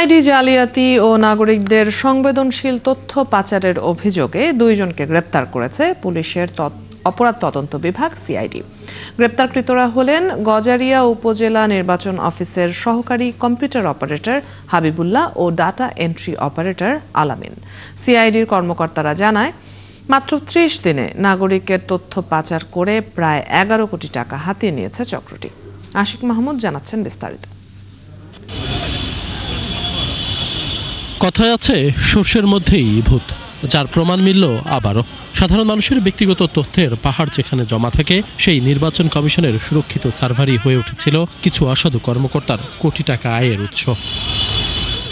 NID জালিয়াতি ও নাগরিকদের সংবেদনশীল তথ্য পাচারের অভিযোগে 2 জনকে গ্রেপ্তার করেছে পুলিশের অপরাধ তদন্ত বিভাগ সিআইডি। গ্রেপ্তারকৃতরা হলেন গজারিয়া উপজেলা নির্বাচন অফিসের সহকারী কম্পিউটার অপারেটর হাবিবুল্লাহ ও ডাটা এন্ট্রি অপারেটর আলামিন। সিআইডির কর্মকর্তারা জানায়, মাত্র 30 দিনে নাগরিকের তথ্য পাচার করে প্রায় 11 কোটি টাকা হাতিয়ে নিয়েছে চক্রটি। আশিক মাহমুদ জানাচ্ছেন বিস্তারিত। কথায় আছে, সর্ষের মধ্যেই ভূত, যার প্রমাণ মিলল আবারও। সাধারণ মানুষের ব্যক্তিগত তথ্যের পাহাড় যেখানে জমা থাকে, সেই নির্বাচন কমিশনের সুরক্ষিত সার্ভারই হয়ে উঠেছিল কিছু অসাধু কর্মকর্তার কোটি টাকা আয়ের উৎস।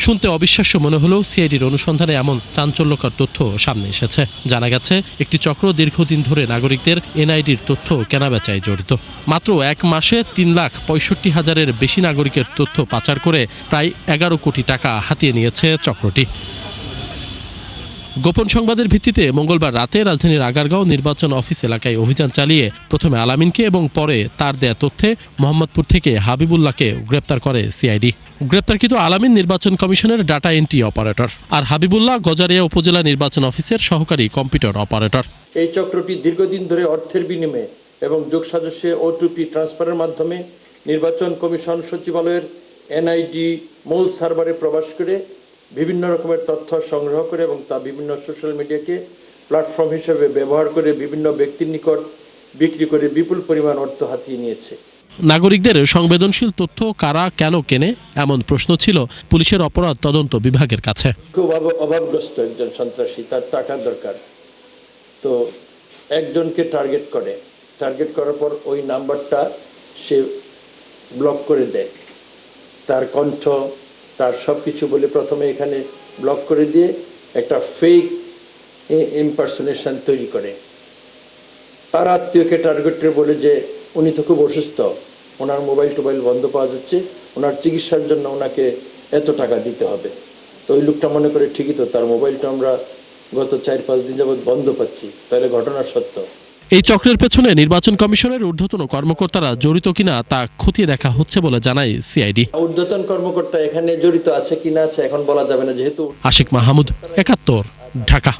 শুনতে অবিশ্বাস্য মনে হলেও সিআইডির অনুসন্ধানে এমন চাঞ্চল্যকর তথ্য সামনে এসেছে। জানা গেছে, একটি চক্র দীর্ঘদিন ধরে নাগরিকদের এনআইডির তথ্য কেনাবেচায় জড়িত। মাত্র 1 মাসে 3,65,000-এর বেশি নাগরিকের তথ্য পাচার করে প্রায় 11 কোটি টাকা হাতিয়ে নিয়েছে চক্রটি। গোপন সংবাদের ভিত্তিতে মঙ্গলবার রাতে রাজধানীর আগারগাঁও নির্বাচন অফিস এলাকায় অভিযান চালিয়ে প্রথমে আলামিনকে এবং পরে তার দেয়া তথ্যে মোহাম্মদপুর থেকে হাবিবুল্লাহকে গ্রেপ্তার করে সিআইডি। গ্রেপ্তারকৃত আলামিন নির্বাচন কমিশনের ডাটা এন্ট্রি অপারেটর, আর হাবিবুল্লাহ গজারিয়া উপজেলা নির্বাচন অফিসের সহকারী কম্পিউটার অপারেটর। এই চক্রটি দীর্ঘদিন ধরে অর্থের বিনিময়ে এবং যোগসাজশে ওটিপি ট্রান্সফারের মাধ্যমে নির্বাচন কমিশন সচিবালয়ের এনআইডি মূল সার্ভারে প্রবেশ করে বিভিন্ন রকমের তথ্য সংগ্রহ করে এবং তা বিভিন্ন সোশ্যাল মিডিয়াকে প্ল্যাটফর্ম হিসেবে ব্যবহার করে বিভিন্ন ব্যক্তির নিকট বিক্রি করে বিপুল পরিমাণ অর্থ হাতিয়ে নিয়েছে। নাগরিকদের সংবেদনশীল তথ্য কারা কেন কেনে, এমন প্রশ্ন ছিল পুলিশের অপরাধ তদন্ত বিভাগের কাছে। খুব অভাবগ্রস্ত একজন সন্ত্রাসী, তার টাকার দরকার, তো একজনকে টার্গেট করার পর ওই নাম্বারটা সে ব্লক করে দেয়। তার কণ্ঠ, তার সব কিছু বলে প্রথমে এখানে ব্লক করে দিয়ে একটা ফেক ইমপারসোনেশন তৈরি করে। তার আত্মীয়কে টার্গেট করে বলে যে উনি তো খুব অসুস্থ, ওনার মোবাইল টোবাইল বন্ধ পাওয়া যাচ্ছে, ওনার চিকিৎসার জন্য ওনাকে এত টাকা দিতে হবে। তো ওই লোকটা মনে করে ঠিকই তো, তার মোবাইলটা আমরা গত 4-5 দিন যাবৎ বন্ধ পাচ্ছি, তাহলে ঘটনা সত্য। এই চক্রের পেছনে নির্বাচন কমিশনের ঊর্ধ্বতন কর্মকর্তারা জড়িত কিনা তা খতিয়ে দেখা হচ্ছে বলে জানায় সিআইডি। ঊর্ধ্বতন কর্মকর্তা এখানে জড়িত আছে কিনা আছে এখন বলা যাবে না, যেহেতু। আশিক মাহমুদ, 71, ঢাকা।